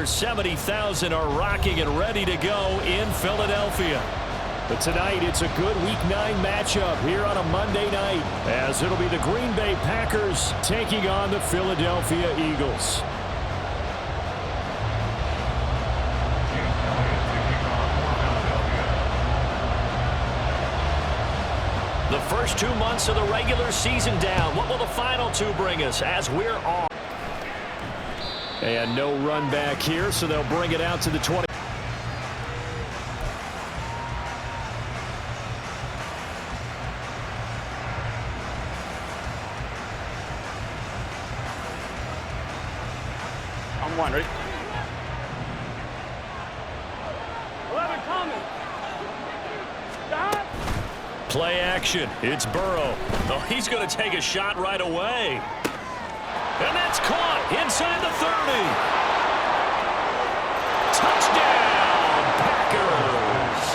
where 70,000 are rocking and ready to go in Philadelphia. But tonight, it's a good Week 9 matchup here on a Monday night, as it'll be the Green Bay Packers taking on the Philadelphia Eagles. The first 2 months of the regular season down. What will the final 2 bring us as we're on? And no run back here, so they'll bring it out to the 20. I'm one, ready? 11 coming. Stop. Play action. It's Burrow. Oh, he's going to take a shot right away. And that's caught inside the 30. Touchdown, Packers.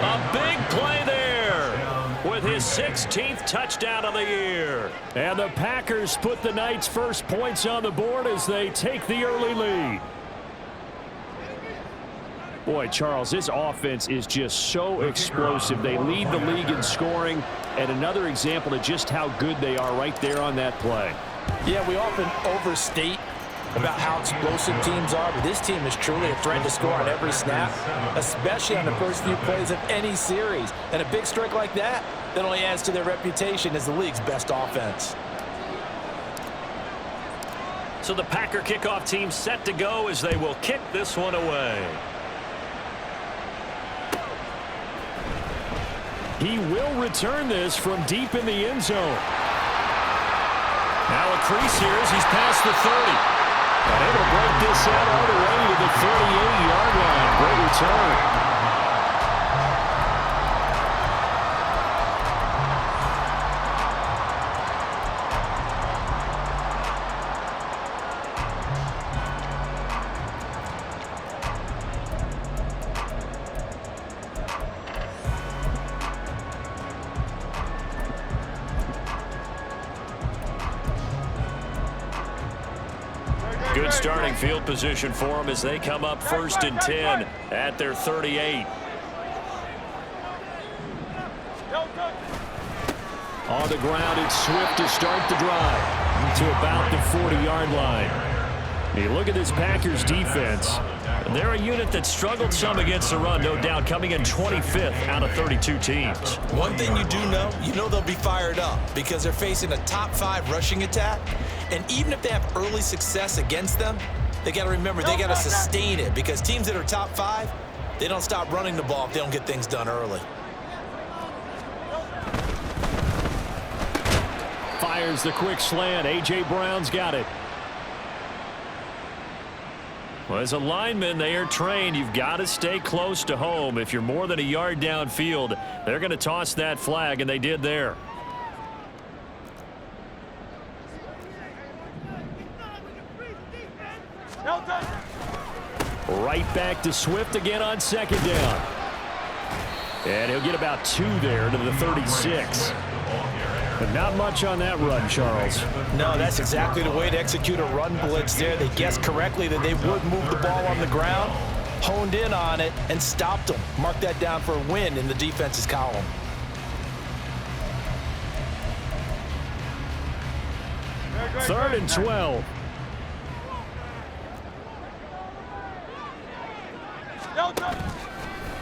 A big play there with his 16th touchdown of the year. And the Packers put the night's first points on the board as they take the early lead. Boy, Charles, this offense is just so explosive. They lead the league in scoring, and another example of just how good they are right there on that play. Yeah, we often overstate about how explosive teams are, but this team is truly a threat to score on every snap, especially on the first few plays of any series. And a big strike like that only adds to their reputation as the league's best offense. So the Packer kickoff team set to go as they will kick this one away. He will return this from deep in the end zone. Now a crease here as he's past the 30. And able to break this out all the way to the 38-yard line. Great return. Good starting field position for them as they come up 1st and 10 at their 38. On the ground, it's Swift to start the drive to about the 40-yard line. You look at this Packers defense. They're a unit that struggled some against the run, no doubt, coming in 25th out of 32 teams. One thing you do know, they'll be fired up because they're facing a top 5 rushing attack. And even if they have early success against them, they got to remember they got to sustain it because teams that are top 5, they don't stop running the ball if they don't get things done early. Fires the quick slant. A.J. Brown's got it. Well, as a lineman, they are trained. You've got to stay close to home. If you're more than a yard downfield, they're going to toss that flag, and they did there. Right back to Swift again on 2nd down. And he'll get about 2 there to the 36. But not much on that run, Charles. No, that's exactly the way to execute a run blitz there. They guessed correctly that they would move the ball on the ground, honed in on it, and stopped them. Mark that down for a win in the defense's column. Third and 12.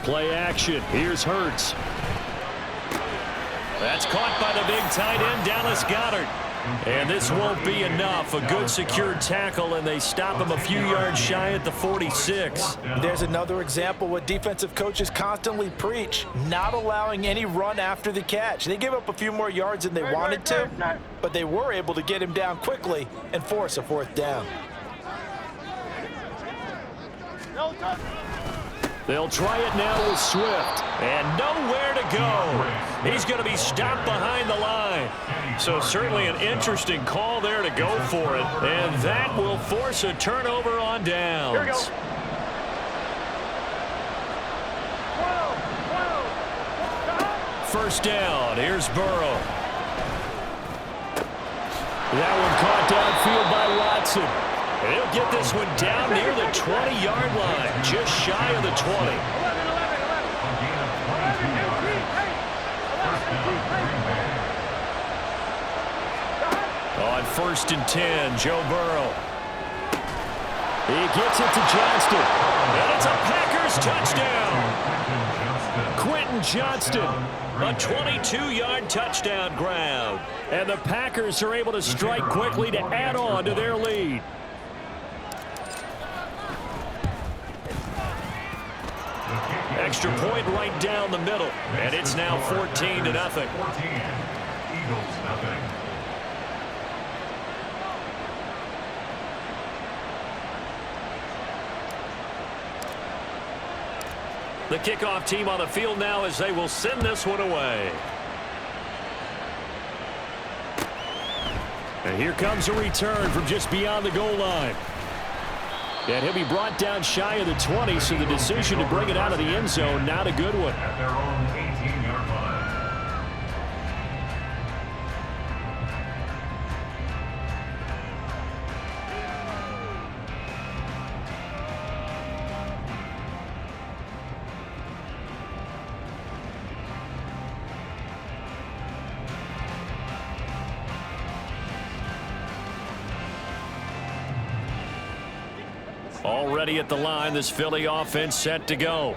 Play action. Here's Hurts. That's caught by the big tight end, Dallas Goedert. And this won't be enough. A good secured tackle, and they stop him a few yards shy at the 46. There's another example what defensive coaches constantly preach, not allowing any run after the catch. They gave up a few more yards than they wanted to, but they were able to get him down quickly and force a 4th down. They'll try it now with Swift. And nowhere to go. He's going to be stopped behind the line. So certainly an interesting call there to go for it. And that will force a turnover on downs. Here we go. First down. Here's Burrow. That one caught downfield by Watson. And he'll get this one down near the 20-yard line, just shy of the 20. On 1st and 10, Joe Burrow. He gets it to Johnston. And it's a Packers touchdown. Quentin Johnston, a 22-yard touchdown grab. And the Packers are able to strike quickly to add on to their lead. Extra point right down the middle. And it's now 14-0. The kickoff team on the field now as they will send this one away. And here comes a return from just beyond the goal line. And he'll be brought down shy of the 20, so the decision to bring it out of the end zone, not a good one. At their own 18-yard line. Already at the line, this Philly offense set to go.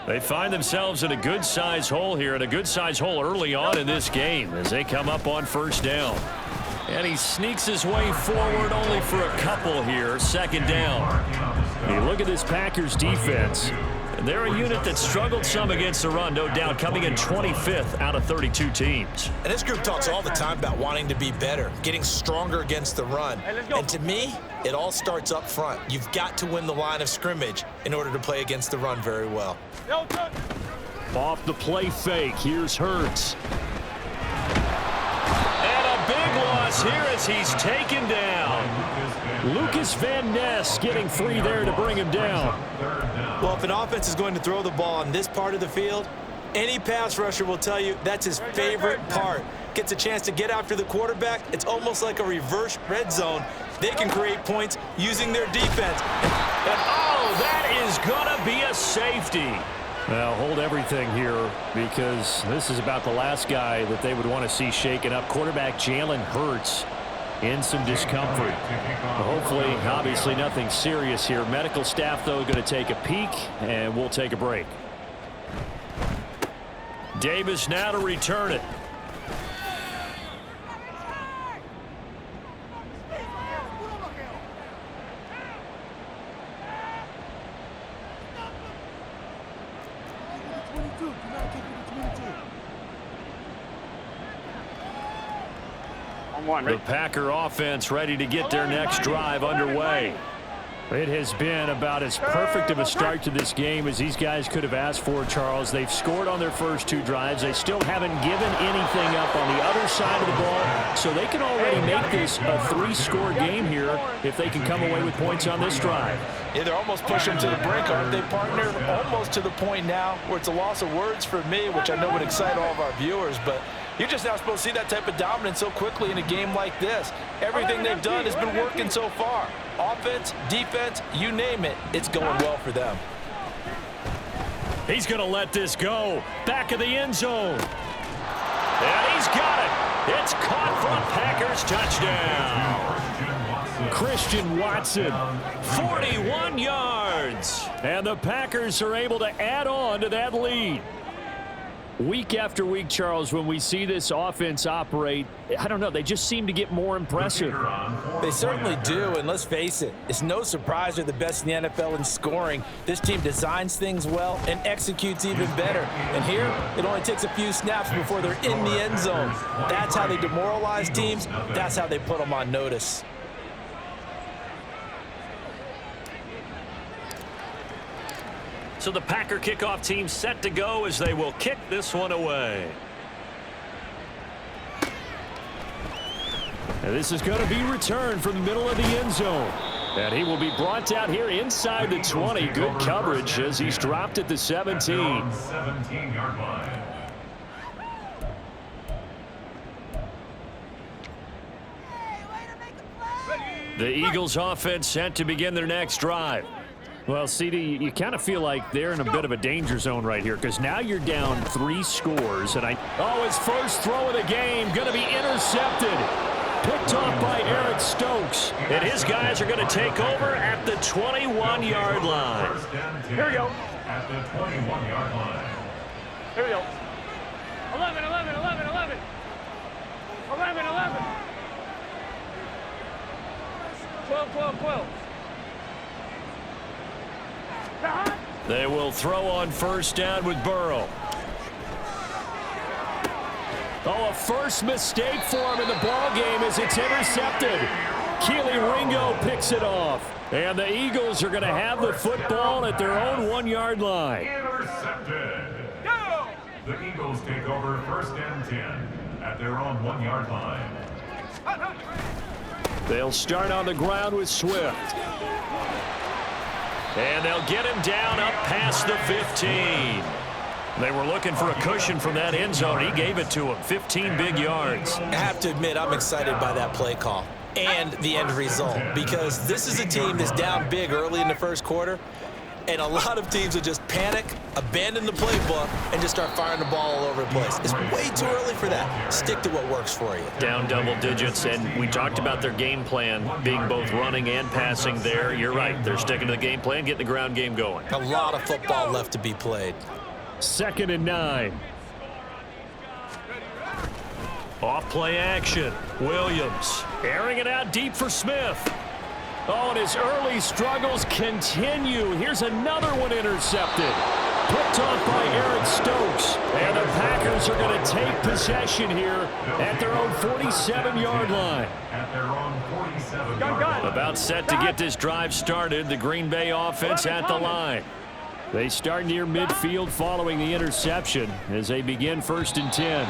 They find themselves in a good-sized hole here, and a good-sized hole early on in this game as they come up on 1st down. And he sneaks his way forward only for a couple here, 2nd down. You look at this Packers defense. They're a unit that struggled some against the run, no doubt, coming in 25th out of 32 teams. And this group talks all the time about wanting to be better, getting stronger against the run. And to me, it all starts up front. You've got to win the line of scrimmage in order to play against the run very well. Off the play fake, here's Hurts. And a big loss here as he's taken down. Lucas Van Ness getting free there to bring him down. Well, if an offense is going to throw the ball on this part of the field, any pass rusher will tell you that's his favorite part. Gets a chance to get after the quarterback. It's almost like a reverse red zone. They can create points using their defense. And oh, that is going to be a safety. Now, hold everything here because this is about the last guy that they would want to see shaken up. Quarterback Jalen Hurts in some discomfort. Hopefully, obviously nothing serious here. Medical staff, though, going to take a peek, and we'll take a break. Davis now to return it. The Packer offense ready to get their next drive underway. It has been about as perfect of a start to this game as these guys could have asked for, Charles. They've scored on their first 2 drives. They still haven't given anything up on the other side of the ball, so they can already make this a 3-score game here if they can come away with points on this drive. Yeah, they're almost pushing them to the brink, aren't they, partner? Almost to the point now where it's a loss of words for me, which I know would excite all of our viewers, but you're just not supposed to see that type of dominance so quickly in a game like this. Everything they've done has been working so far. Offense, defense, you name it, it's going well for them. He's going to let this go. Back of the end zone. And he's got it. It's caught for a Packers touchdown. Christian Watson, 41 yards. And the Packers are able to add on to that lead. Week after week, Charles, when we see this offense operate, I don't know, they just seem to get more impressive. They certainly do, and let's face it, it's no surprise they're the best in the NFL in scoring. This team designs things well and executes even better. And here, it only takes a few snaps before they're in the end zone. That's how they demoralize teams. That's how they put them on notice. So the Packer kickoff team set to go as they will kick this one away. And this is going to be returned from the middle of the end zone. And he will be brought down here inside the 20. Good coverage as he's dropped at the 17. 17-yard line. The Eagles offense set to begin their next drive. Well, CD, you kind of feel like they're in a bit of a danger zone right here because now you're down 3 scores. And his first throw of the game going to be intercepted. Picked off by Eric Stokes. And his guys are going to take over at the 21-yard line. Here we go. At the 21-yard line. Here we go. 11, 11, 11, 11. 11, 11. 12, 12, 12. They will throw on first down with Burrow. Oh, a first mistake for him in the ball game as it's intercepted. Keely Ringo picks it off. And the Eagles are going to have the football at their own 1-yard line. Intercepted. The Eagles take over first and 10 at their own 1-yard line. They'll start on the ground with Swift. And they'll get him down up past the 15. They were looking for a cushion from that end zone. He gave it to him. 15 big yards. I have to admit, I'm excited by that play call and the end result because this is a team that's down big early in the first quarter, and a lot of teams will just panic, abandon the playbook, and just start firing the ball all over the place. It's way too early for that. Stick to what works for you. Down double digits, and we talked about their game plan being both running and passing there. You're right. They're sticking to the game plan, getting the ground game going. A lot of football left to be played. 2nd and 9. Off play action. Williams airing it out deep for Smith. Oh, and his early struggles continue. Here's another one intercepted. Picked off by Eric Stokes. And the Packers are going to take possession here at their own 47-yard line. At their own 47-yard line. About set to get this drive started. The Green Bay offense at the line. They start near midfield following the interception as they begin 1st and 10.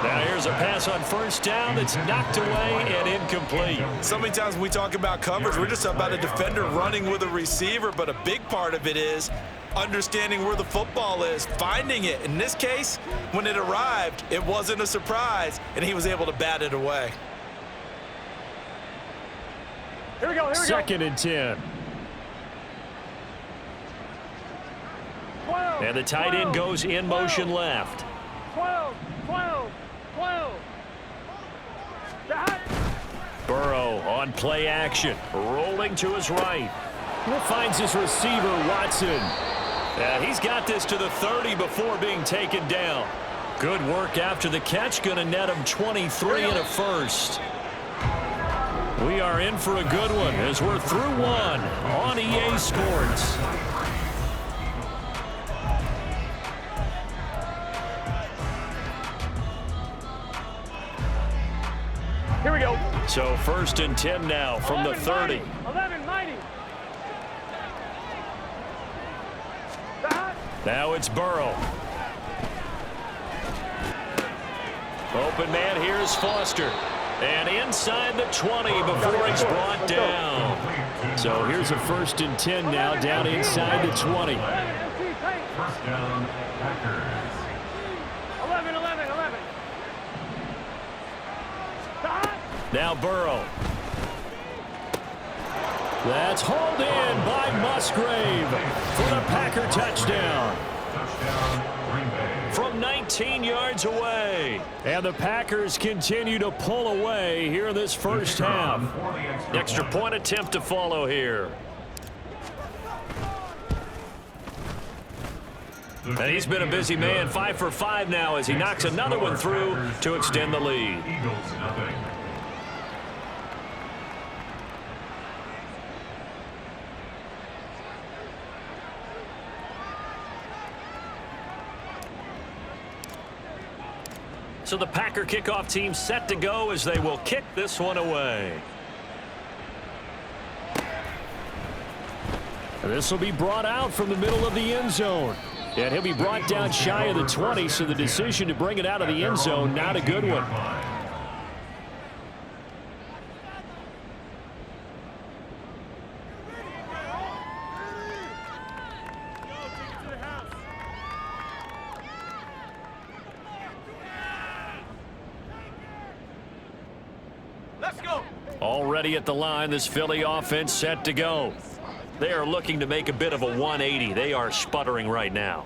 Now here's a pass on first down that's knocked away and incomplete. So many times when we talk about coverage, we're just about a defender running with a receiver, but a big part of it is understanding where the football is, finding it. In this case, when it arrived, it wasn't a surprise, and he was able to bat it away. Here we go, here we go. 2nd and 10. 12, And the tight end goes in motion left. 12, 12, 12. Burrow on play action, rolling to his right. Finds his receiver, Watson. He's got this to the 30 before being taken down. Good work after the catch, going to net him 23 and a first. We are in for a good one as we're through one on EA Sports. Here we go. So 1st and 10 now from the 30. 11, 90. Now it's Burrow. Open man, here's Foster. And inside the 20 before he's brought down. So here's a 1st and 10 now down inside the 20. First down, Packers. 11, 11, 11. Now Burrow. That's hauled in by Musgrave for the Packer touchdown. Touchdown, Green Bay. From 19 yards away. And the Packers continue to pull away here in this first half. Extra point attempt to follow here. And he's been a busy man, 5 for 5 now as he knocks another one through to extend the lead. Eagles, nothing. So the Packer kickoff team set to go as they will kick this one away. And this will be brought out from the middle of the end zone. And he'll be brought down shy of the 20, so the decision to bring it out of the end zone, not a good one. Already at the line, this Philly offense set to go. They are looking to make a bit of a 180. They are sputtering right now.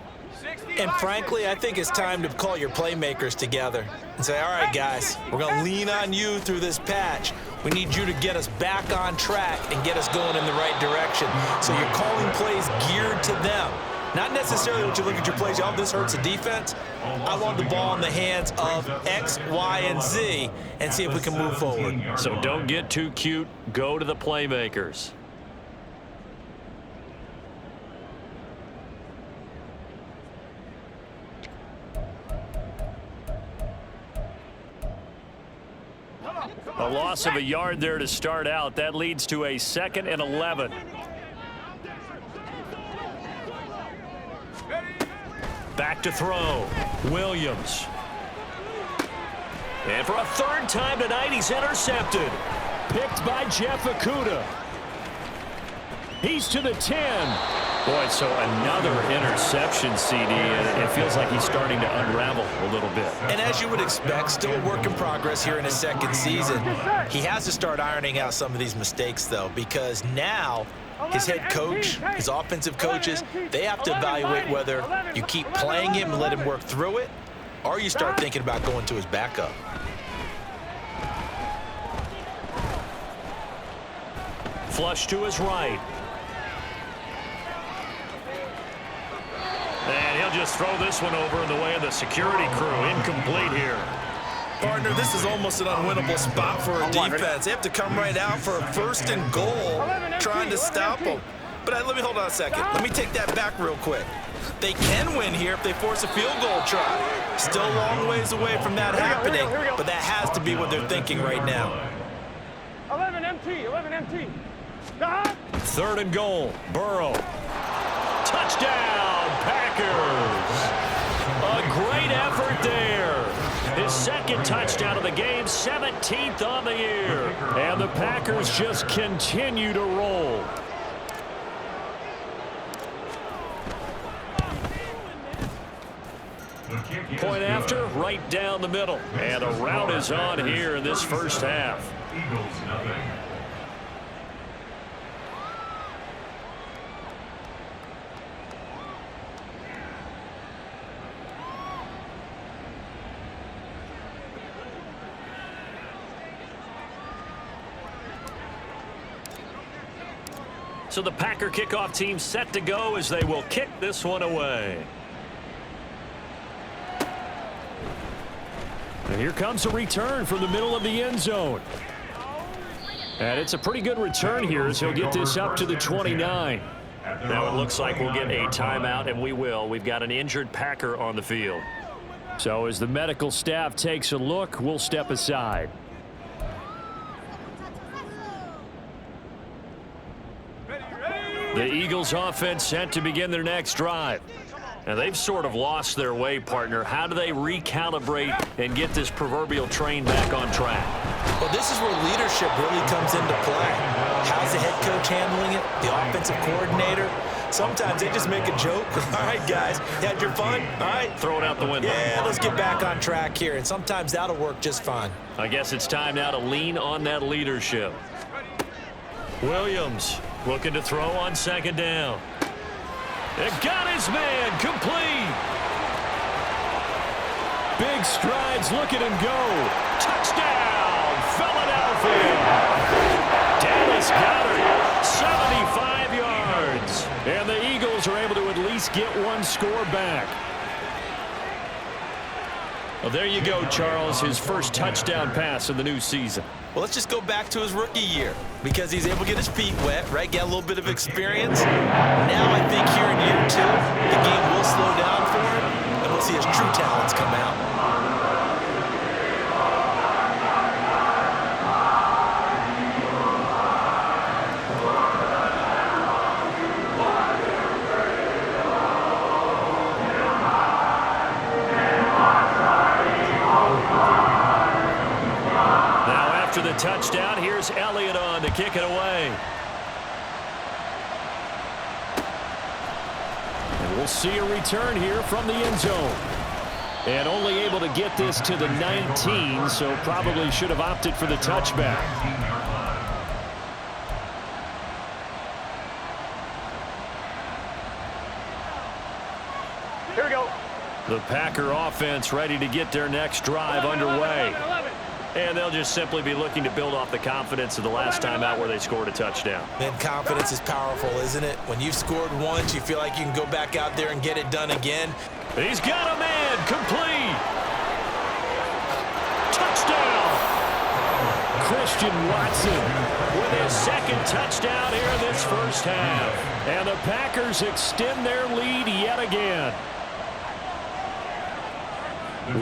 And frankly, I think it's time to call your playmakers together and say, all right, guys, we're going to lean on you through this patch. We need you to get us back on track and get us going in the right direction. So you're calling plays geared to them. Not necessarily what you look at your plays, oh, this hurts the defense. I want the ball in the hands of X, Y, and Z and see if we can move forward. So don't get too cute. Go to the playmakers. A loss of a yard there to start out. That leads to a 2nd and 11. Back to throw. Williams. And for a 3rd time tonight, he's intercepted. Picked by Jeff Okudah. He's to the 10. Boy, so another interception, CD, and it feels like he's starting to unravel a little bit. And as you would expect, still a work in progress here in his 2nd season. He has to start ironing out some of these mistakes, though, because now his head coach, his offensive coaches, they have to evaluate whether you keep playing him and let him work through it, or you start thinking about going to his backup. Flush to his right. And he'll just throw this one over in the way of the security crew. Incomplete here. Partner, this is almost an unwinnable spot for a defense. They have to come right out for a 1st and goal, trying to stop them. But let me hold on a second. Let me take that back real quick. They can win here if they force a field goal try. Still a long ways away from that happening, but that has to be what they're thinking right now. 11 MT, 11 MT. 3rd and goal. Burrow. Touchdown, Packers. A great effort there. His 2nd touchdown of the game, 17th on the year. And the Packers just continue to roll. Point after, right down the middle. And a rout is on here in this 1st half. Eagles nothing. So the Packer kickoff team set to go as they will kick this one away. And here comes a return from the middle of the end zone. And it's a pretty good return here as he'll get this up to the 29. Now it looks like we'll get a timeout, and we will. We've got an injured Packer on the field. So as the medical staff takes a look, we'll step aside. The Eagles offense set to begin their next drive. And they've sort of lost their way, partner. How do they recalibrate and get this proverbial train back on track? Well, this is where leadership really comes into play. How's the head coach handling it? The offensive coordinator? Sometimes they just make a joke. All right, guys, you had your fun? All right. Throw it out the window. Yeah, let's get back on track here. And sometimes that'll work just fine. I guess it's time now to lean on that leadership. Williams looking to throw on 2nd down. It got his man complete. Big strides. Look at him go. Touchdown, Philadelphia. Dallas Goedert, 75 yards. And the Eagles are able to at least get one score back. Well, there you go, Charles. His 1st touchdown pass of the new season. Well, let's just go back to his rookie year because he's able to get his feet wet, right? Get a little bit of experience. Now I think here in year 2, the game will slow down for him, and we'll see his true talents come out. After the touchdown, here's Elliott on to kick it away. And we'll see a return here from the end zone. And only able to get this to the 19, so probably should have opted for the touchback. Here we go. The Packer offense ready to get their next drive underway. 11. And they'll just simply be looking to build off the confidence of the last time out where they scored a touchdown. Then confidence is powerful, isn't it? When you've scored once, you feel like you can go back out there and get it done again. He's got a man, complete. Touchdown. Christian Watson with his second touchdown here in this first half. And the Packers extend their lead yet again.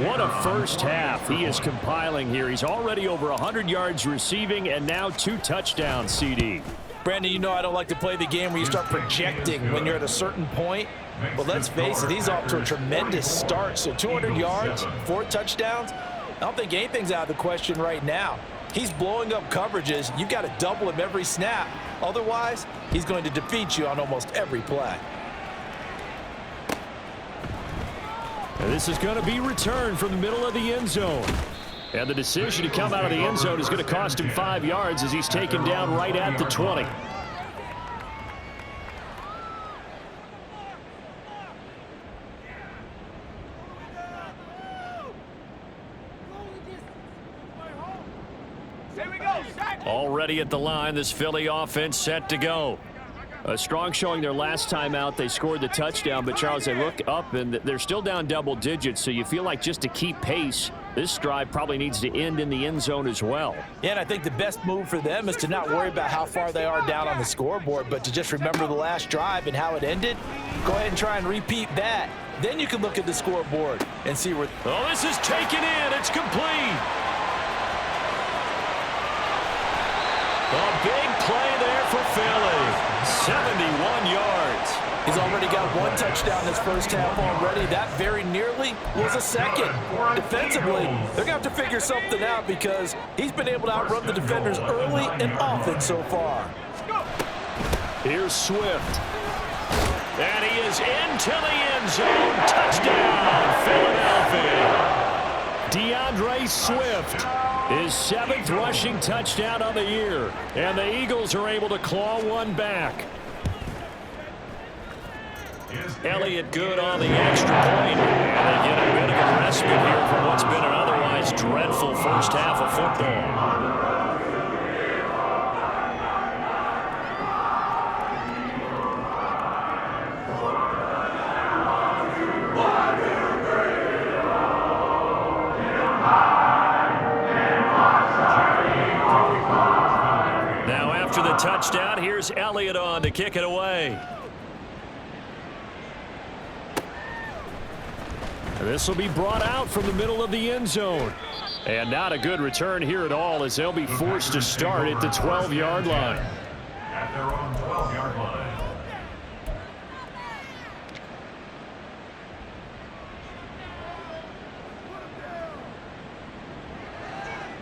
What a first half he is compiling here. He's already over 100 yards receiving and now 2 touchdowns, CD. Brandon, you know I don't like to play the game where you start projecting when you're at a certain point. But let's face it, he's off to a tremendous start. So 200 yards, 4 touchdowns. I don't think anything's out of the question right now. He's blowing up coverages. You've got to double him every snap. Otherwise, he's going to defeat you on almost every play. And this is going to be returned from the middle of the end zone. And the decision to come out of the end zone is going to cost him 5 yards as he's taken down right at the 20. Here we go. Already at the line, this Philly offense set to go. A strong showing their last time out. They scored the touchdown, but Charles, they look up and they're still down double digits, so you feel like just to keep pace, this drive probably needs to end in the end zone as well. Yeah, and I think the best move for them is to not worry about how far they are down on the scoreboard, but to just remember the last drive and how it ended. Go ahead and try and repeat that. Then you can look at the scoreboard and see where... Oh, this is taken in. It's complete. A big play there for Philly. 71 yards. He's already got 1 touchdown this first half already. That very nearly was a second. Defensively, they're going to have to figure something out because he's been able to outrun the defenders early and often so far. Here's Swift. And he is into the end zone. Touchdown, Philadelphia. DeAndre Swift, his 7th rushing touchdown of the year. And the Eagles are able to claw one back. Elliott good on the extra point. And they get a bit of a respite here from what's been an otherwise dreadful first half of football. Touchdown. Here's Elliott on to kick it away. This will be brought out from the middle of the end zone. And not a good return here at all as they'll be forced to start at the 12-yard line. At their own 12-yard line.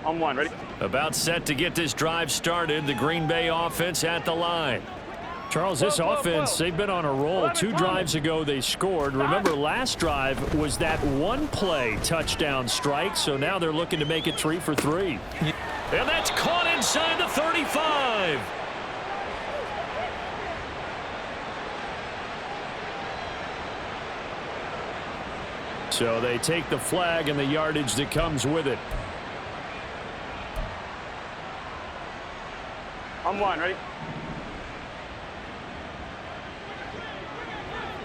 On 1, ready? About set to get this drive started. The Green Bay offense at the line. Charles, this offense, they've been on a roll. 2 drives ago they scored. Remember, last drive was that 1-play touchdown strike, so now they're looking to make it 3 for 3. And that's caught inside the 35. So they take the flag and the yardage that comes with it. On 1, ready?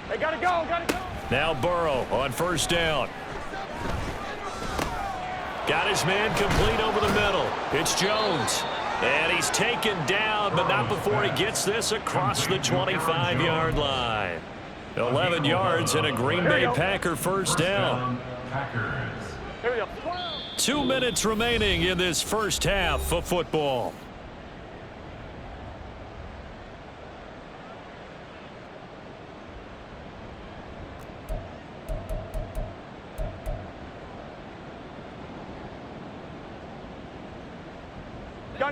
They gotta go, gotta go. Now Burrow on first down. Got his man complete over the middle. It's Jones. And he's taken down, but not before he gets this across the 25-yard line. 11 yards and a Green Bay Packer first down. Here we go. 2 minutes remaining in this first half of football.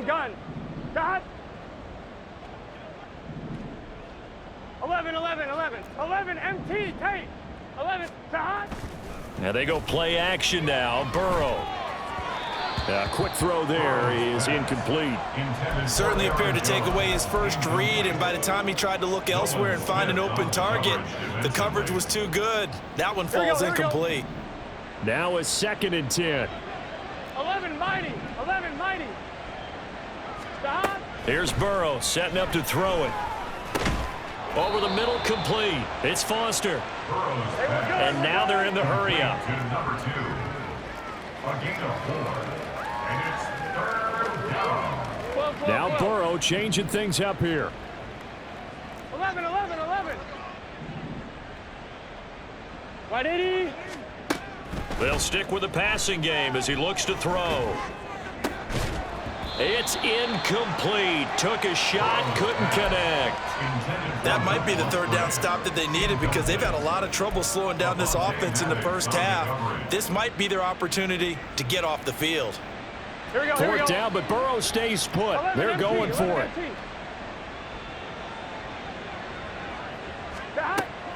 Gun. Dot. 11, MT, tape. 11, dot. Now they go play action now. Burrow. Quick throw there is incomplete. Certainly appeared to take away his first read, and by the time he tried to look elsewhere and find an open target, the coverage was too good. That one falls incomplete. Now a 2nd and 10. 11 mighty. 11 mighty. Stop. Here's Burrow setting up to throw it. Over the middle, complete. It's Foster. And now they're in the hurry up. Number 2. A gain of 4. And it's 3rd down. Now Burrow changing things up here. 11, 11, 11. Right, 80. They'll stick with the passing game as he looks to throw. It's incomplete. Took a shot, couldn't connect. That might be the 3rd down stop that they needed because they've had a lot of trouble slowing down this offense in the first half. This might be their opportunity to get off the field. Here we go. 4th down, but Burrow stays put. They're going for it.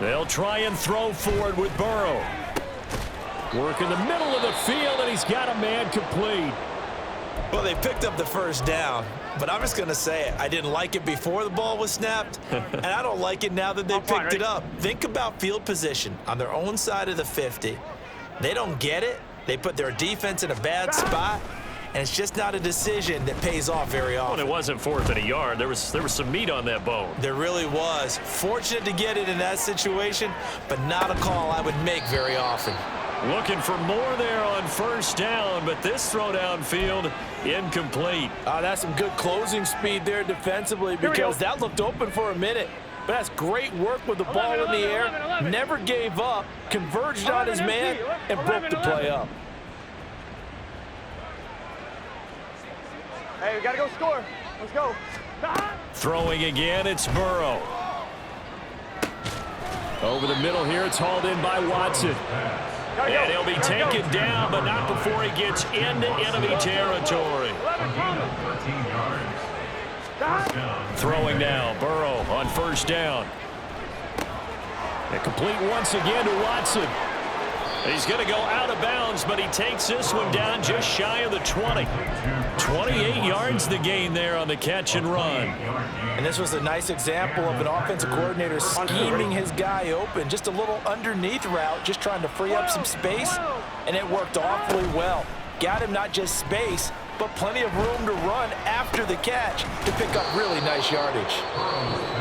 They'll try and throw forward with Burrow. Work in the middle of the field, and he's got a man complete. Well, they picked up the 1st down, but I'm just going to say it. I didn't like it before the ball was snapped, and I don't like it now that they picked it up. Think about field position on their own side of the 50. They don't get it. They put their defense in a bad spot, and it's just not a decision that pays off very often. Well, it wasn't 4th and a yard. There was some meat on that bone. There really was. Fortunate to get it in that situation, but not a call I would make very often. Looking for more there on 1st down, but this throw downfield, incomplete. That's some good closing speed there defensively because that looked open for a minute. But that's great work with the ball in the air. Never gave up, converged on his man, and broke the play up. Hey, we got to go score. Let's go. Throwing again, it's Burrow. Over the middle here, it's hauled in by Watson. And he'll be taken down, but not before he gets into enemy territory. Throwing now, Burrow on 1st down. And complete once again to Watson. He's going to go out of bounds, but he takes this one down just shy of the 20. 28 yards the gain there on the catch and run. And this was a nice example of an offensive coordinator scheming his guy open. Just a little underneath route, just trying to free up some space, and it worked awfully well. Got him not just space, but plenty of room to run after the catch to pick up really nice yardage.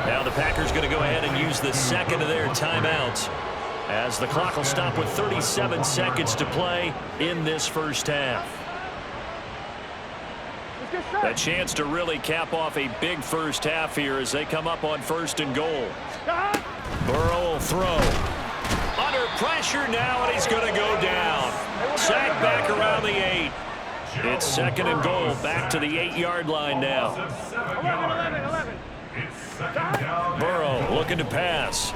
Now the Packers going to go ahead and use the 2nd of their timeouts, as the clock will stop with 37 seconds to play in this 1st half. A chance to really cap off a big 1st half here as they come up on 1st and goal. Burrow will throw. Under pressure now, and he's going to go down. Sacked back around the 8. It's 2nd and goal, back to the 8-yard line now. 11. Burrow looking to pass.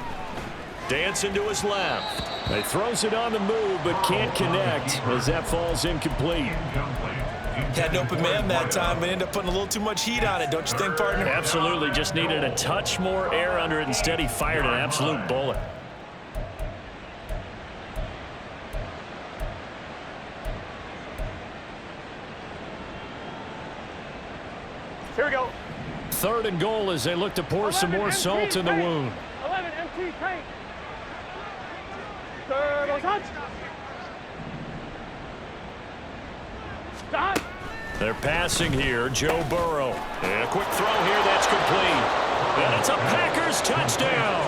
Dancing to his left. He throws it on the move, but can't connect as that falls incomplete. Had an open man that time, but ended up putting a little too much heat on it, don't you think, partner? Absolutely. Just needed a touch more air under it. Instead, he fired an absolute bullet. Here we go. 3rd and goal as they look to pour some more salt in the wound. 11 MT tank. 3rd touch. Stop. They're passing here, Joe Burrow. And a quick throw here, that's complete. And it's a Packers touchdown.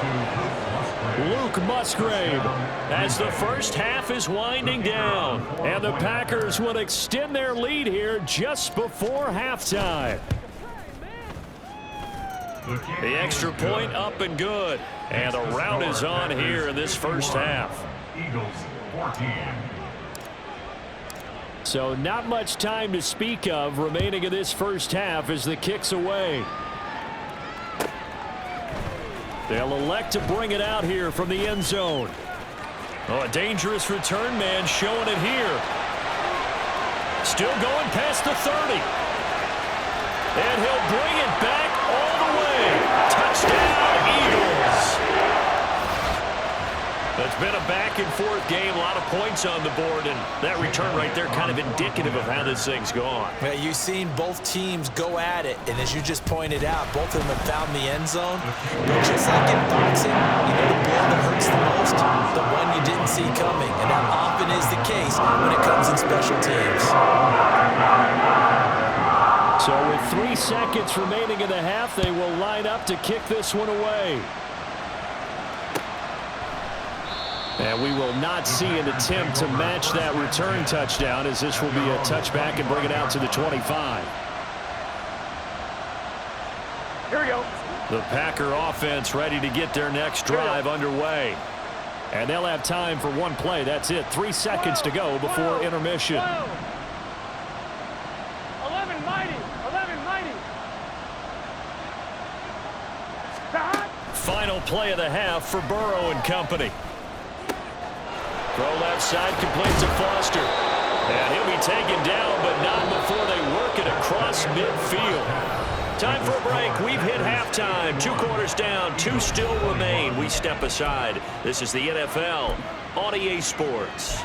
Luke Musgrave as the 1st half is winding down. And the Packers will extend their lead here just before halftime. The extra point up and good. And the rout is on here in this 1st half. Eagles 14. So not much time to speak of remaining in this 1st half as the kick's away. They'll elect to bring it out here from the end zone. Oh, a dangerous return man showing it here. Still going past the 30. And he'll bring it back all the way. Touchdown, Eagles. The been a back-and-forth game, a lot of points on the board, and that return right there kind of indicative of how this thing's gone. Yeah, you've seen both teams go at it, and as you just pointed out, both of them have found the end zone. But just like in boxing, you know the blow that hurts the most? The one you didn't see coming, and that often is the case when it comes in special teams. So with 3 seconds remaining in the half, they will line up to kick this one away. And we will not see an attempt to match that return touchdown, as this will be a touchback and bring it out to the 25. Here we go. The Packer offense ready to get their next drive underway. And they'll have time for one play. That's it. 3 seconds to go before intermission. 11 mighty. 11 mighty. Stop. Final play of the half for Burrow and company. Throw left side, completes to Foster. And he'll be taken down, but not before they work it across midfield. Time for a break. We've hit halftime. 2 quarters down, 2 still remain. We step aside. This is the NFL on EA Sports.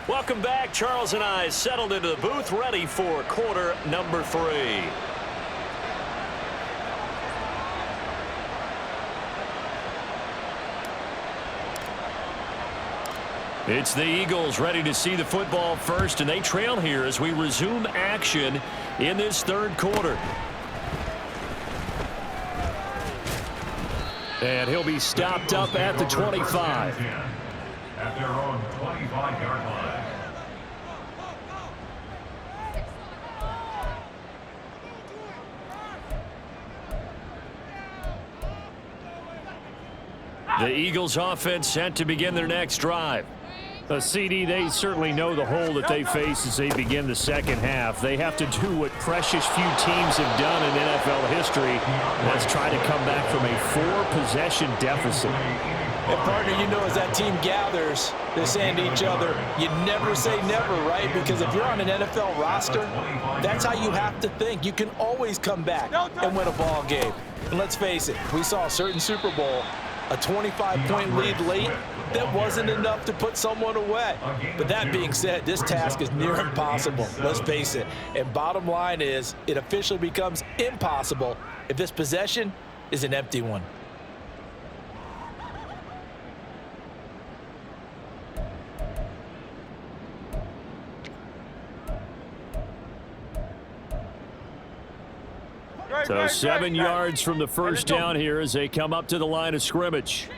Welcome back. Charles and I settled into the booth, ready for quarter number 3. It's the Eagles ready to see the football first, and they trail here as we resume action in this third quarter. And he'll be stopped up at the 25. At their own 25-yard line. The Eagles offense set to begin their next drive. CD, they certainly know the hole that they face as they begin the second half. They have to do what precious few teams have done in NFL history. Let's try to come back from a 4-possession deficit. And partner, you know, as that team gathers, they're saying to each other, you never say never, right? Because if you're on an NFL roster, that's how you have to think. You can always come back and win a ball game. And let's face it, we saw a certain Super Bowl, a 25-point lead late. That wasn't enough to put someone away. But that being said, this task is near impossible. Let's face it. And bottom line is, it officially becomes impossible if this possession is an empty one. So 7 yards from the first down here as they come up to the line of scrimmage.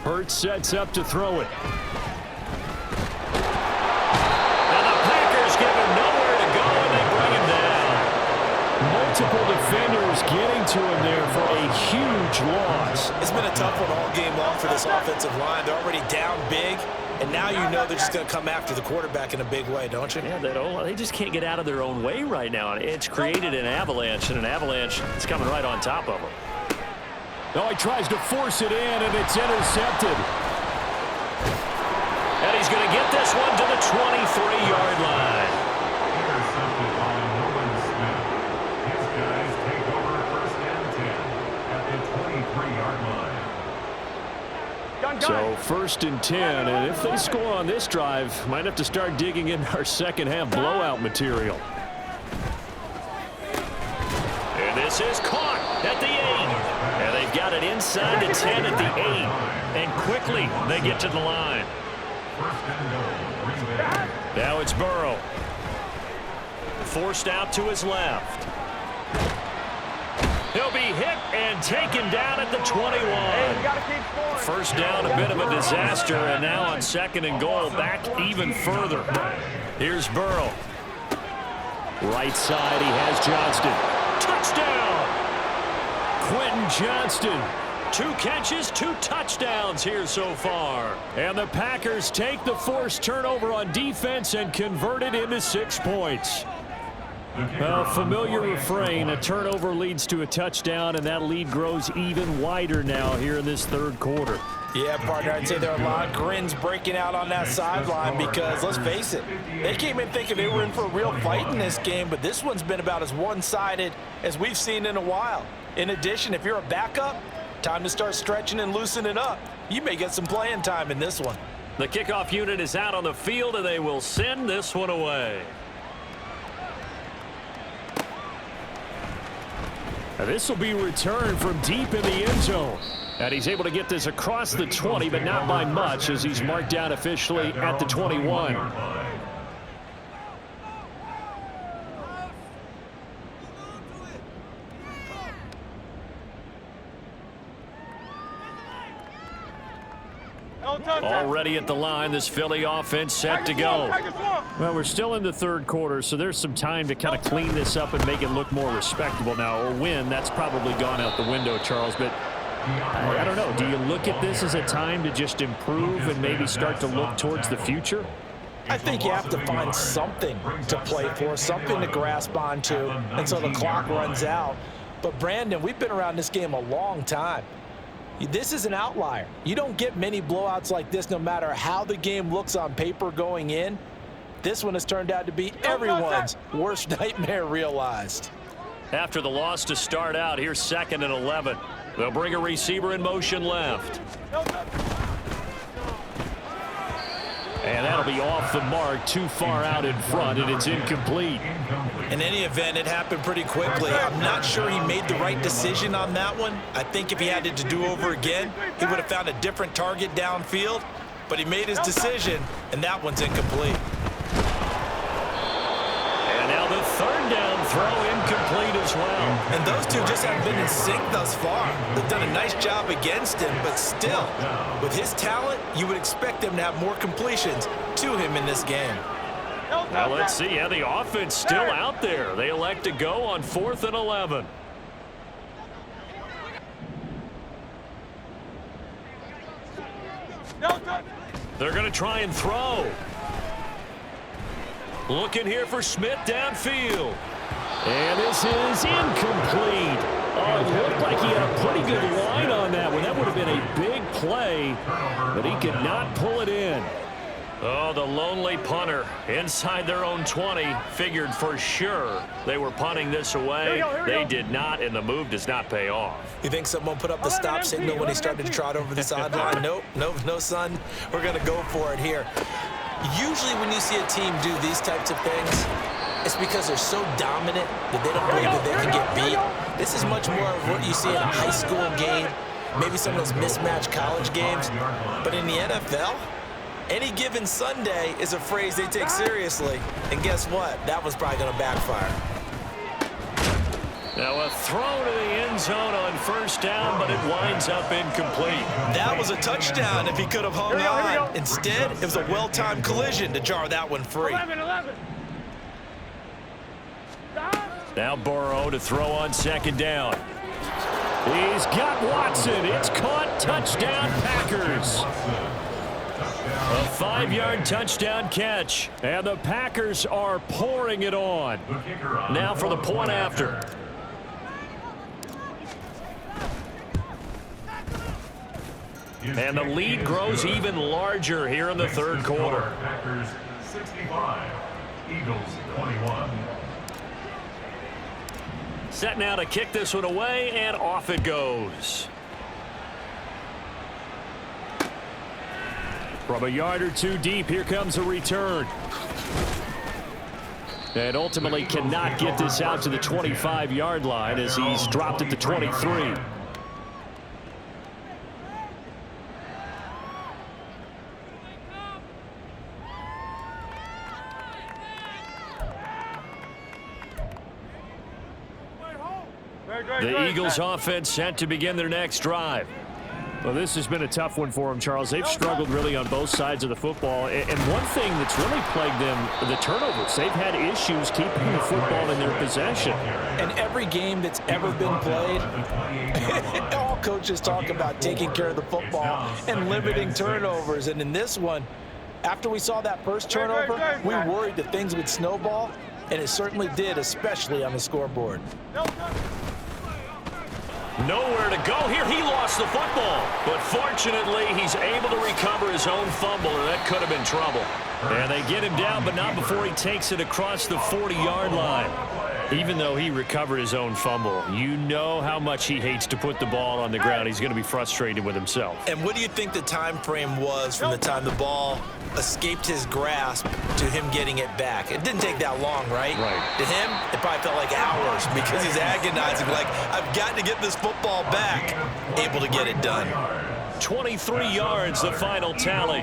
Hurts sets up to throw it. And the Packers give him nowhere to go, and they bring him down. Multiple defenders getting to him there for a huge loss. It's been a tough one all game long for this offensive line. They're already down big, and now you know they're just going to come after the quarterback in a big way, don't you? Yeah, they just can't get out of their own way right now. It's created an avalanche, and an avalanche is coming right on top of them. No, he tries to force it in, and it's intercepted. And he's going to get this one to the 23-yard line. Intercepted by Nolan Smith. His guys take over first and 10 at the 23-yard line. So first and 10, and if they score on this drive, might have to start digging in our second half blowout material. And this is caught at the 8. And they've got it inside the 10 at the 8. And quickly they get to the line. Now it's Burrow. Forced out to his left. He'll be hit and taken down at the 21. First down, a bit of a disaster, and now on second and goal, back even further. Here's Burrow. Right side, he has Johnston. Touchdown! Quentin Johnston. 2 catches, 2 touchdowns here so far. And the Packers take the forced turnover on defense and convert it into 6 points. Well, familiar refrain, a turnover leads to a touchdown, and that lead grows even wider now here in this third quarter. Yeah, partner, I'd say there are a lot of grins breaking out on that sideline because, let's face it, they came in thinking they were in for a real fight in this game, but this one's been about as one-sided as we've seen in a while. In addition, if you're a backup, time to start stretching and loosening up. You may get some playing time in this one. The kickoff unit is out on the field, and they will send this one away. This will be returned from deep in the end zone. And he's able to get this across the 20, but not by much, as he's marked down officially at the 21. Already at the line, this Philly offense set to go. Well, we're still in the third quarter, so there's some time to kind of clean this up and make it look more respectable now. A win, that's probably gone out the window, Charles, but I don't know. Do you look at this as a time to just improve and maybe start to look towards the future? I think you have to find something to play for, something to grasp onto until the clock runs out. But, Brandon, we've been around this game a long time. This is an outlier. You don't get many blowouts like this no matter how the game looks on paper going in. This one has turned out to be everyone's worst nightmare realized. After the loss to start out, here's 2nd and 11. They'll bring a receiver in motion left. And that'll be off the mark, too far out in front, and it's incomplete. In any event, it happened pretty quickly. I'm not sure he made the right decision on that one. I think if he had it to do over again, he would have found a different target downfield. But he made his decision, and that one's incomplete. And now the 3rd down throw incomplete as well. And those two just haven't been in sync thus far. They've done a nice job against him, but still, with his talent, you would expect them to have more completions to him in this game. Now let's see. Yeah, the offense still out there. They elect to go on 4th and 11. They're going to try and throw. Looking here for Smith downfield. And this is incomplete. Oh, it looked like he had a pretty good line on that one. That would have been a big play, but he could not pull it in. Oh, the lonely punter inside their own 20 figured for sure they were punting this away. They did not, and the move does not pay off. You think someone put up the stop signal when he started to trot over the sideline? Nope, no, son. We're going to go for it here. Usually when you see a team do these types of things, it's because they're so dominant that they don't believe that they can get beat. This is much more of what you see in a high school game, maybe some of those mismatched college games. But in the NFL, any given Sunday is a phrase they take seriously. And guess what? That one's probably going to backfire. Now a throw to the end zone on 1st down, but it winds up incomplete. That was a touchdown if he could have hung on. Instead, it was a well-timed collision to jar that one free. 11. Now Burrow to throw on 2nd down. He's got Watson. It's caught. Touchdown, Packers. A 5-yard touchdown catch. And the Packers are pouring it on. Now for the point after. And the lead grows even larger here in the 3rd quarter. Packers 65, Eagles 21. Set now to kick this one away, and off it goes. From a yard or two deep, here comes a return. And ultimately cannot get this out to the 25-yard line as he's dropped at the 23. The Eagles offense set to begin their next drive. Well, this has been a tough one for them, Charles. They've struggled really on both sides of the football. And one thing that's really plagued them, the turnovers. They've had issues keeping the football in their possession. And every game that's ever been played, all coaches talk about taking care of the football and limiting turnovers. And in this one, after we saw that first turnover, we worried that things would snowball, and it certainly did, especially on the scoreboard. Nowhere to go here. He lost the football. But fortunately, he's able to recover his own fumble, or that could have been trouble. And they get him down, but not before he takes it across the 40-yard line. Even though he recovered his own fumble, you know how much he hates to put the ball on the ground. He's going to be frustrated with himself. And what do you think the time frame was from the time the ball escaped his grasp to him getting it back? It didn't take that long, right? Right. To him, it probably felt like hours because he's agonizing, like, I've got to get this football back. Able to get it done. 23 yards, the final tally.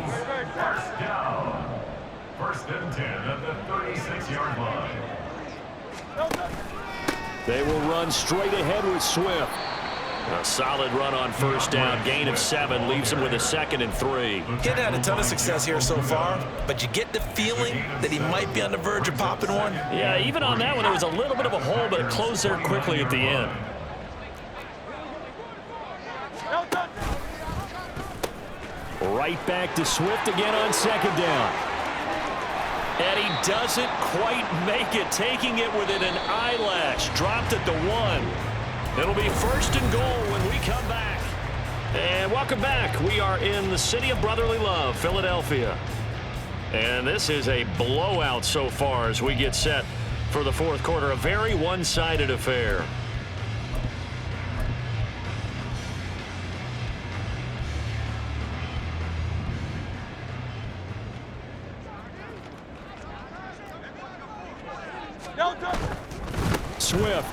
First down. First and 10 at the 36-yard line. They will run straight ahead with Swift. A solid run on first down. Gain of 7 leaves him with a 2nd and 3. He's had a ton of success here so far, but you get the feeling that he might be on the verge of popping one. Yeah, even on that one, there was a little bit of a hole, but it closed there quickly at the end. Right back to Swift again on 2nd down. And he doesn't quite make it, taking it within an eyelash. Dropped at the 1. It'll be 1st and goal when we come back. And welcome back. We are in the city of brotherly love, Philadelphia. And this is a blowout so far as we get set for the 4th quarter. A very one-sided affair. Swift.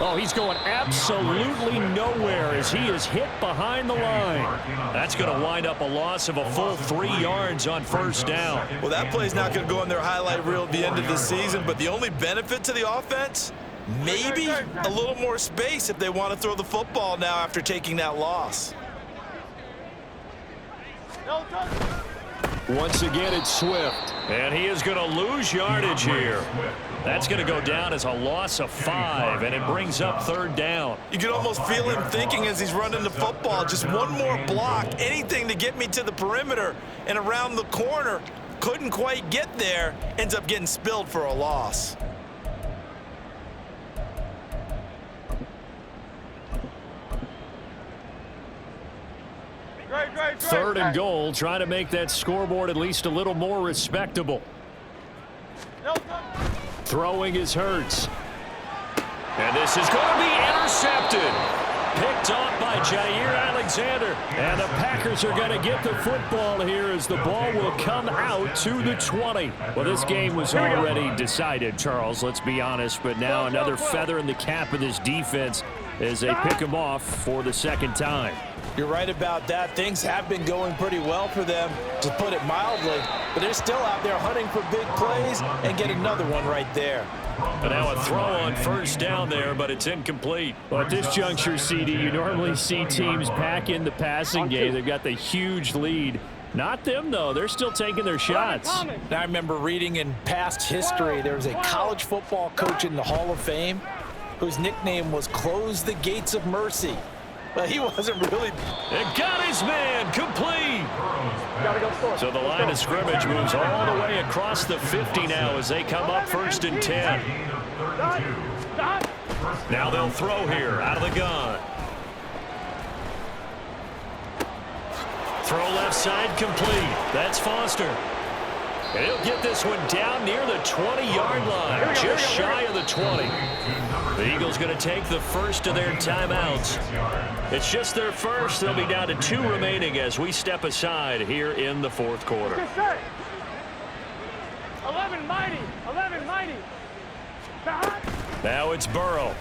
Oh, he's going absolutely nowhere as he is hit behind the line. That's going to wind up a loss of a full 3 yards on first down. Well, that play's not going to go in their highlight reel at the end of the season, but the only benefit to the offense, maybe a little more space if they want to throw the football now after taking that loss. Once again, it's Swift. And he is going to lose yardage here. That's going to go down as a loss of 5, and it brings up 3rd down. You can almost feel him thinking as he's running the football, just one more block, anything to get me to the perimeter and around the corner. Couldn't quite get there, ends up getting spilled for a loss. Third and goal, trying to make that scoreboard at least a little more respectable. Throwing is Hurts. And this is going to be intercepted. Picked off by Jair Alexander. And the Packers are going to get the football here as the ball will come out to the 20. Well, this game was already decided, Charles, let's be honest. But now another feather in the cap of this defense as they pick him off for the 2nd time. You're right about that. Things have been going pretty well for them, to put it mildly. But they're still out there hunting for big plays and get another one right there. And now a throw on first down there, but it's incomplete. Well, at this juncture, CD, you normally see teams pack in the passing game. They've got the huge lead. Not them, though. They're still taking their shots. Now, I remember reading in past history, there was a college football coach in the Hall of Fame whose nickname was Close the Gates of Mercy. But he wasn't really. It got his man complete. So the line of scrimmage moves all the way across the 50 now as they come up 1st and 10. Now they'll throw here out of the gun. Throw left side complete. That's Foster. And he'll get this one down near the 20-yard line, just shy of the 20. The Eagles going to take the first of their timeouts. It's just their first. They'll be down to 2 remaining as we step aside here in the 4th quarter. 11 mighty. 11 mighty. Now it's Burrow.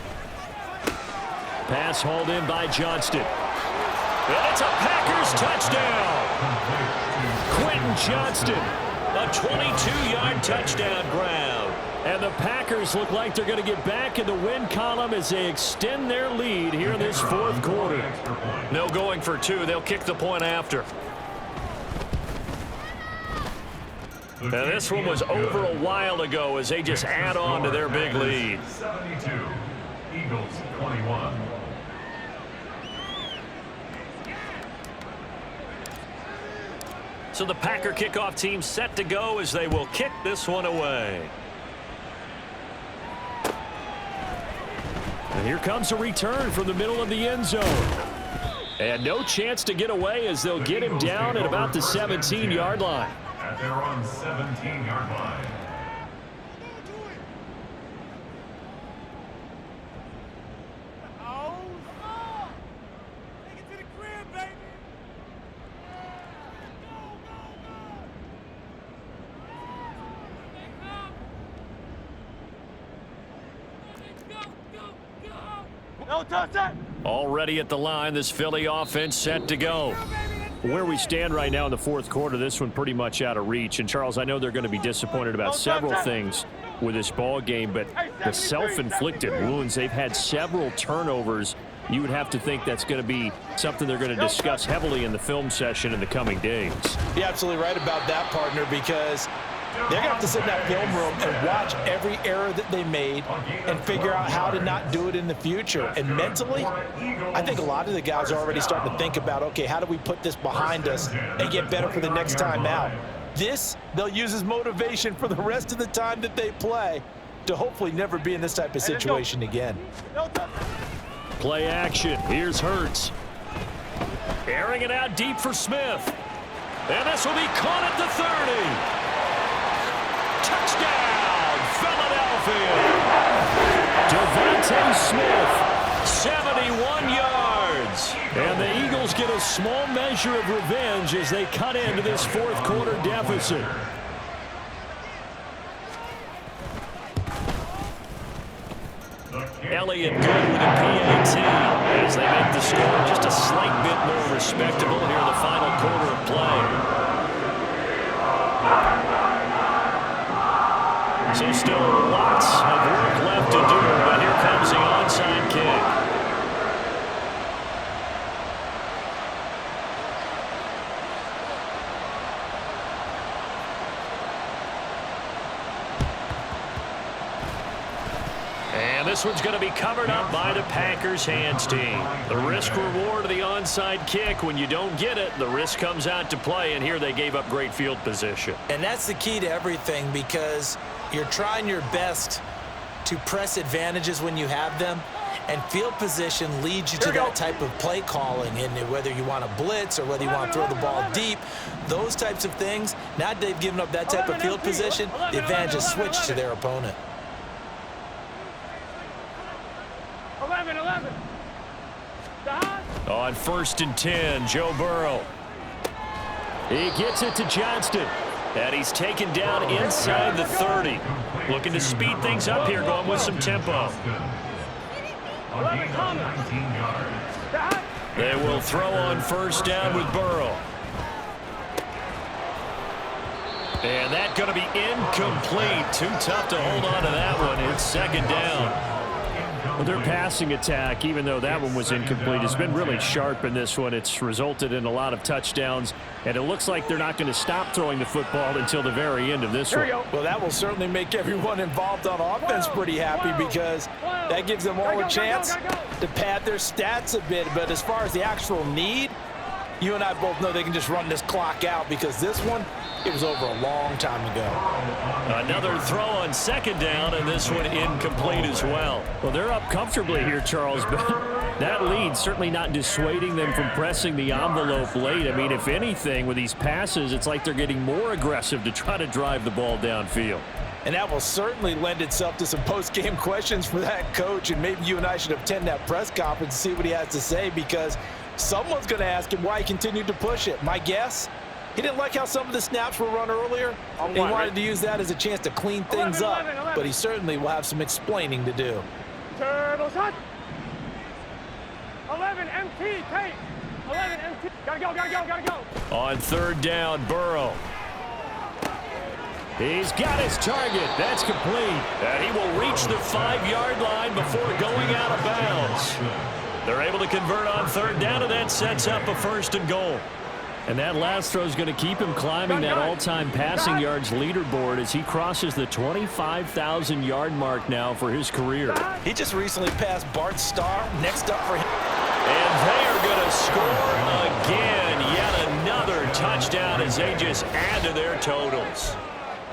Pass hauled in by Johnston. And it's a Packers touchdown. Quentin Johnston. A 22-yard touchdown grab. And the Packers look like they're going to get back in the win column as they extend their lead here in this 4th quarter. No going for 2. They'll kick the point after. And this one was over a while ago as they just add on to their big lead. 72, Eagles 21. So the Packer kickoff team set to go as they will kick this one away. And here comes a return from the middle of the end zone. And no chance to get away as they'll get him down at about the 17-yard line. At their own 17-yard line. Already at the line, this Philly offense set to go. Where we stand right now in the fourth quarter, this one pretty much out of reach. And, Charles, I know they're going to be disappointed about several things with this ball game, but the self-inflicted wounds, they've had several turnovers. You would have to think that's going to be something they're going to discuss heavily in the film session in the coming days. You're absolutely right about that, partner, because they're going to have to sit in that film room and watch every error that they made and figure out how to not do it in the future. And mentally, I think a lot of the guys are already starting to think about, okay, how do we put this behind us and get better for the next time out? This, they'll use as motivation for the rest of the time that they play to hopefully never be in this type of situation again. Play action. Here's Hurts. Airing it out deep for Smith. And this will be caught at the 30. Touchdown, Philadelphia. Devontae Smith, 71 yards. And the Eagles get a small measure of revenge as they cut into this fourth quarter deficit. Elliott good with a PAT as they make the score just a slight bit more respectable here in the final quarter of play. So still lots of work left to do, but here comes the onside kick. And this one's going to be covered up by the Packers hands team. The risk reward of the onside kick, when you don't get it, the risk comes out to play, and here they gave up great field position. And that's the key to everything, because you're trying your best to press advantages when you have them, and field position leads you to that type of play calling. And whether you want to blitz or whether you want to throw the ball deep, those types of things, now that they've given up that type of field position, the advantage is switched to their opponent. 11. On 1st and 10, Joe Burrow. He gets it to Johnston. And he's taken down inside the 30. Looking to speed things up here, going with some tempo. They will throw on 1st down with Burrow. And that's going to be incomplete. Too tough to hold on to that one. It's 2nd down. Well, their passing attack, even though that one was incomplete, has been really sharp in this one. It's resulted in a lot of touchdowns, and it looks like they're not going to stop throwing the football until the very end of this one. Well, that will certainly make everyone involved on offense pretty happy, because that gives them all a chance to pad their stats a bit. But as far as the actual need, you and I both know they can just run this clock out, because this one, it was over a long time ago. Another throw on 2nd down, and this one incomplete as well. Well, they're up comfortably here, Charles, but that lead certainly not dissuading them from pressing the envelope late. I mean, if anything, with these passes, it's like they're getting more aggressive to try to drive the ball downfield. And that will certainly lend itself to some post-game questions for that coach, and maybe you and I should attend that press conference and see what he has to say, because someone's going to ask him why he continued to push it. My guess, he didn't like how some of the snaps were run earlier. He wanted to use that as a chance to clean things up, but he certainly will have some explaining to do. Turbo shot. 11 MT, Tate. 11 MT. Gotta go. On 3rd down, Burrow. He's got his target. That's complete. And he will reach the 5-yard line before going out of bounds. They're able to convert on 3rd down, and that sets up a 1st and goal. And that last throw is going to keep him climbing that all-time passing yards leaderboard as he crosses the 25,000-yard mark now for his career. He just recently passed Bart Starr. Next up for him. And they are going to score again. Yet another touchdown as they just add to their totals.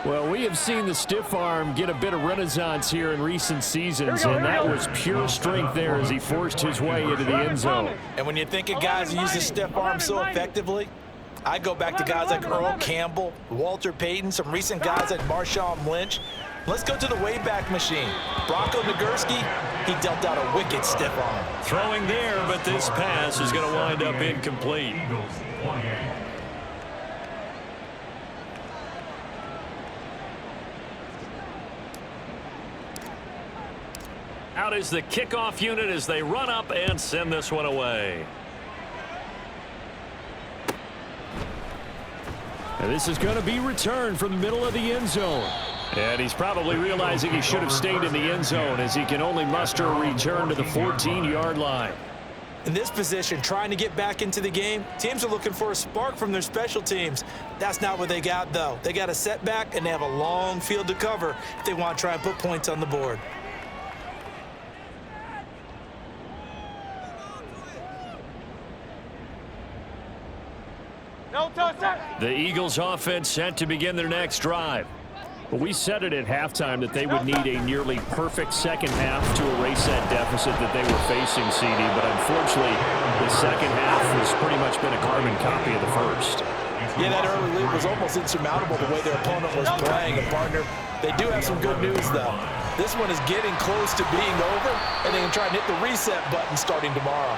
Well, we have seen the stiff arm get a bit of renaissance here in recent seasons, and that was pure strength there as he forced his way into the end zone. And when you think of guys who use the stiff arm so effectively, I go back to guys like Earl Campbell, Walter Payton, some recent guys like Marshawn Lynch. Let's go to the Wayback Machine. Bronco Nagurski, he dealt out a wicked stiff arm. Throwing there, but this pass is going to wind up incomplete. Eagles 28. Out is the kickoff unit as they run up and send this one away. And this is going to be returned from the middle of the end zone. And he's probably realizing he should have stayed in the end zone as he can only muster a return to the 14-yard line. In this position, trying to get back into the game, teams are looking for a spark from their special teams. That's not what they got, though. They got a setback, and they have a long field to cover if they want to try and put points on the board. The Eagles offense set to begin their next drive. But we said it at halftime that they would need a nearly perfect second half to erase that deficit that they were facing, CD. But unfortunately, the second half has pretty much been a carbon copy of the first. Yeah, that early lead was almost insurmountable the way their opponent was playing. And, partner, they do have some good news, though. This one is getting close to being over, and they can try and hit the reset button starting tomorrow.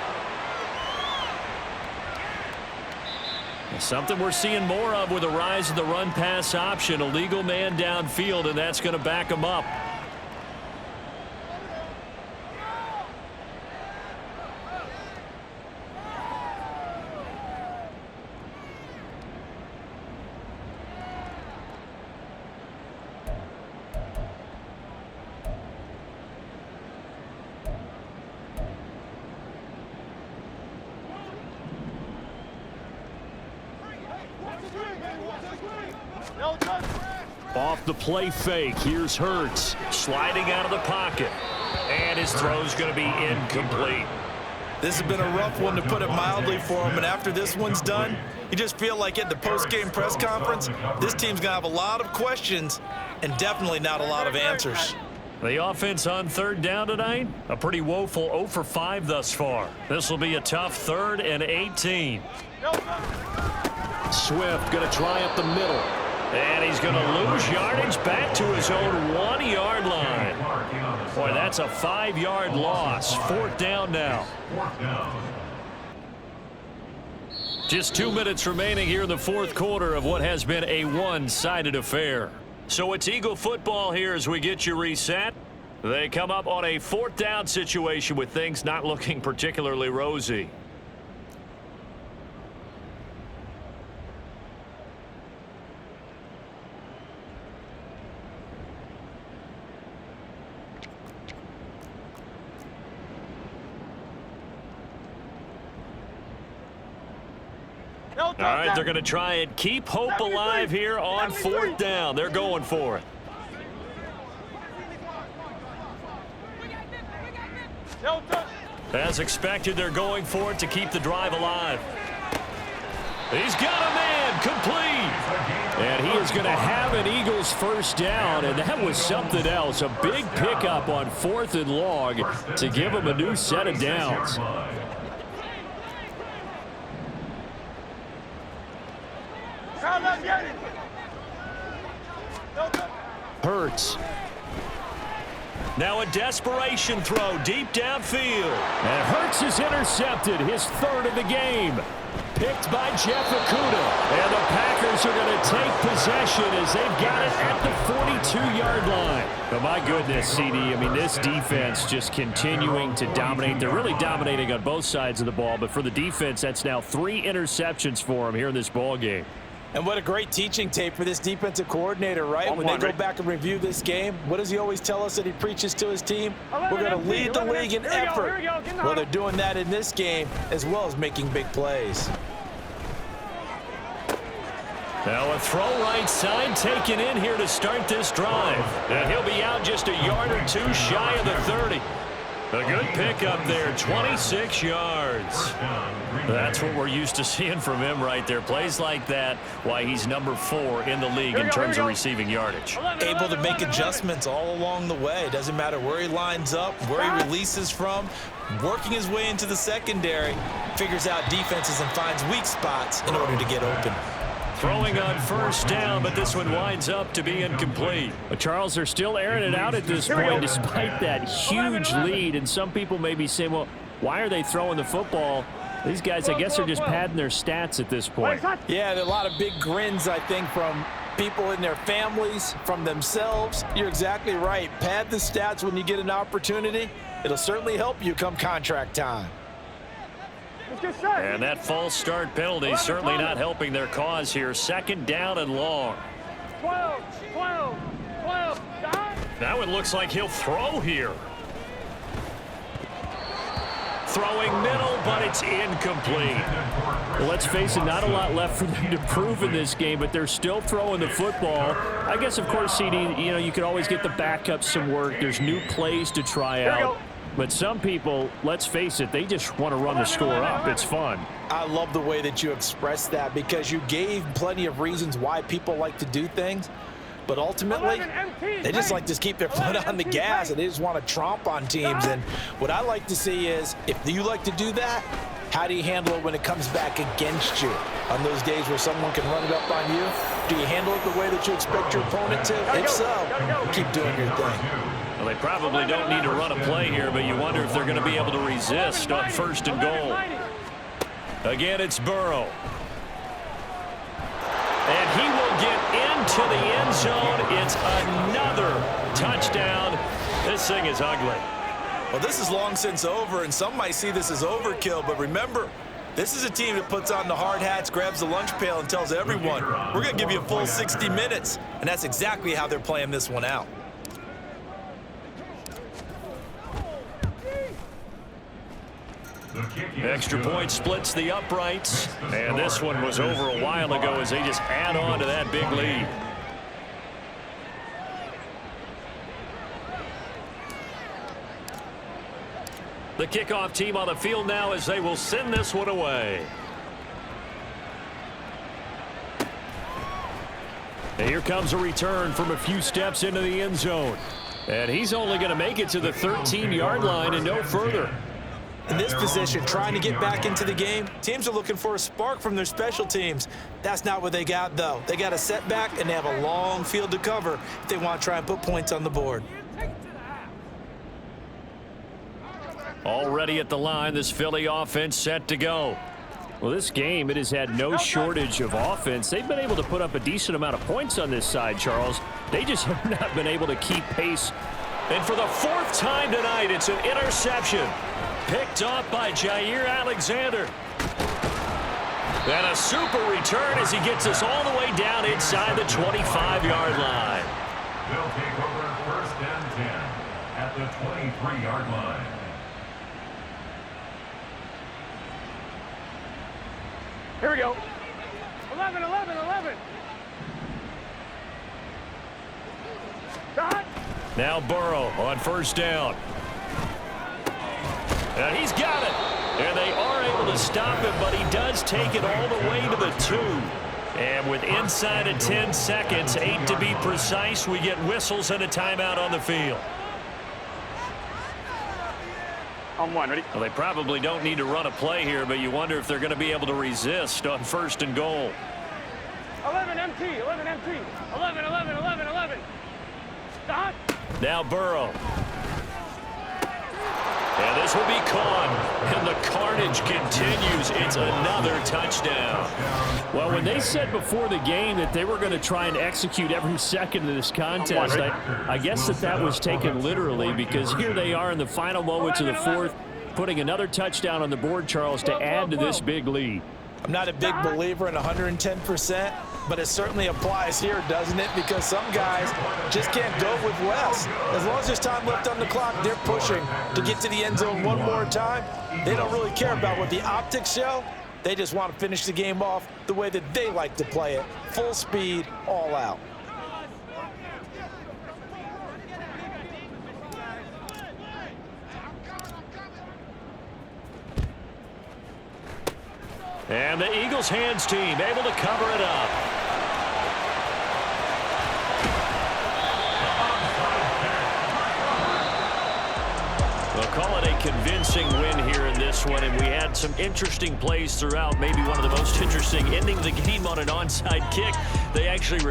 Something we're seeing more of with the rise of the run-pass option. A legal man downfield, and that's going to back him up. Off the play fake, here's Hurts sliding out of the pocket, and his throw's going to be incomplete. This has been a rough one, to put it mildly, for him, and after this one's done, you just feel like at the post-game press conference, this team's going to have a lot of questions and definitely not a lot of answers. The offense on third down tonight, a pretty woeful 0 for 5 thus far. This will be a tough 3rd and 18. Swift going to try up the middle. And he's going to lose yardage back to his own 1-yard line. Boy, that's a 5-yard loss. 4th down now. Just 2 minutes remaining here in the 4th quarter of what has been a one-sided affair. So it's Eagle football here as we get you reset. They come up on a 4th down situation with things not looking particularly rosy. All right, they're going to try and keep hope alive here on 4th down. They're going for it. As expected, they're going for it to keep the drive alive. He's got a man complete. And he is going to have an Eagles first down, and that was something else. A big pickup on 4th and long to give him a new set of downs. Hurts. Now a desperation throw deep downfield. And Hurts is intercepted, his 3rd of the game. Picked by Jeff Okudah. And the Packers are going to take possession as they've got it at the 42-yard line. But my goodness, CD, I mean, this defense just continuing to dominate. They're really dominating on both sides of the ball. But for the defense, that's now 3 interceptions for them here in this ball game. And what a great teaching tape for this defensive coordinator, right? When they go back and review this game, what does he always tell us that he preaches to his team? We're going to lead the league in effort. Well, they're doing that in this game as well as making big plays. Now a throw right side taken in here to start this drive. And he'll be out just a yard or two shy of the 30. A good pickup there, 26 yards. That's what we're used to seeing from him right there. Plays like that, why he's number 4 in the league in terms of receiving yardage. Able to make adjustments all along the way. Doesn't matter where he lines up, where he releases from. Working his way into the secondary, figures out defenses and finds weak spots in order to get open. Throwing on first down, but this one winds up to be incomplete. But Charles, they're still airing it out at this point despite that huge lead. And some people may be saying, well, why are they throwing the football? These guys, I guess, are just padding their stats at this point. Yeah, there are a lot of big grins, I think, from people in their families, from themselves. You're exactly right. Pad the stats when you get an opportunity. It'll certainly help you come contract time. And that false start penalty certainly not helping their cause here. Second down and long. 12. That one looks like he'll throw here. Throwing middle, but it's incomplete. Well, let's face it, not a lot left for them to prove in this game, but they're still throwing the football. I guess, of course, CD, you could always get the backups some work. There's new plays to try out. But some people, let's face it, they just want to run the score up. It's fun. I love the way that you expressed that because you gave plenty of reasons why people like to do things. But ultimately, they just like to keep their foot on the gas and they just want to tromp on teams. And what I like to see is, if you like to do that, how do you handle it when it comes back against you? On those days where someone can run it up on you, do you handle it the way that you expect your opponent to? If so, keep doing your thing. Well, they probably don't need to run a play here, but you wonder if they're going to be able to resist on first and goal. Again, it's Burrow. And he will get into the end zone. It's another touchdown. This thing is ugly. Well, this is long since over, and some might see this as overkill, but remember, this is a team that puts on the hard hats, grabs the lunch pail, and tells everyone, we're going to give you a full 60 minutes. And that's exactly how they're playing this one out. Extra point splits the uprights, and this one was over a while ago as they just add on to that big lead. The kickoff team on the field now as they will send this one away. And here comes a return from a few steps into the end zone. And he's only going to make it to the 13-yard line and no further. In this position, trying to get back into the game, teams are looking for a spark from their special teams. That's not what they got, though. They got a setback, and they have a long field to cover if they want to try and put points on the board. Already at the line, this Philly offense set to go. Well, this game, it has had no shortage of offense. They've been able to put up a decent amount of points on this side, Charles. They just have not been able to keep pace. And for the 4th time tonight, it's an interception. Picked off by Jair Alexander. And a super return as he gets us all the way down inside the 25-yard line. They'll take over first and 10 at the 23-yard line. Here we go. 11. Stop. Now Burrow on first down. And he's got it. And they are able to stop him, but he does take it all the way to the 2. And with inside of 10 seconds, 8 to be precise, we get whistles and a timeout on the field. On one, ready? Well, they probably don't need to run a play here, but you wonder if they're going to be able to resist on first and goal. 11 MT. 11. Stop. Now Burrow. And this will be caught, and the carnage continues. It's another touchdown. Well, when they said before the game that they were going to try and execute every second of this contest, I guess that was taken literally, because here they are in the final moments of the 4th, putting another touchdown on the board, Charles, to add to this big lead. I'm not a big believer in 110%, but it certainly applies here, doesn't it? Because some guys just can't go with less. As long as there's time left on the clock, they're pushing to get to the end zone one more time. They don't really care about what the optics show. They just want to finish the game off the way that they like to play it. Full speed, all out. And the Eagles hands team able to cover it up. We'll call it a convincing win here in this one, and we had some interesting plays throughout. Maybe one of the most interesting, ending the game on an onside kick. They actually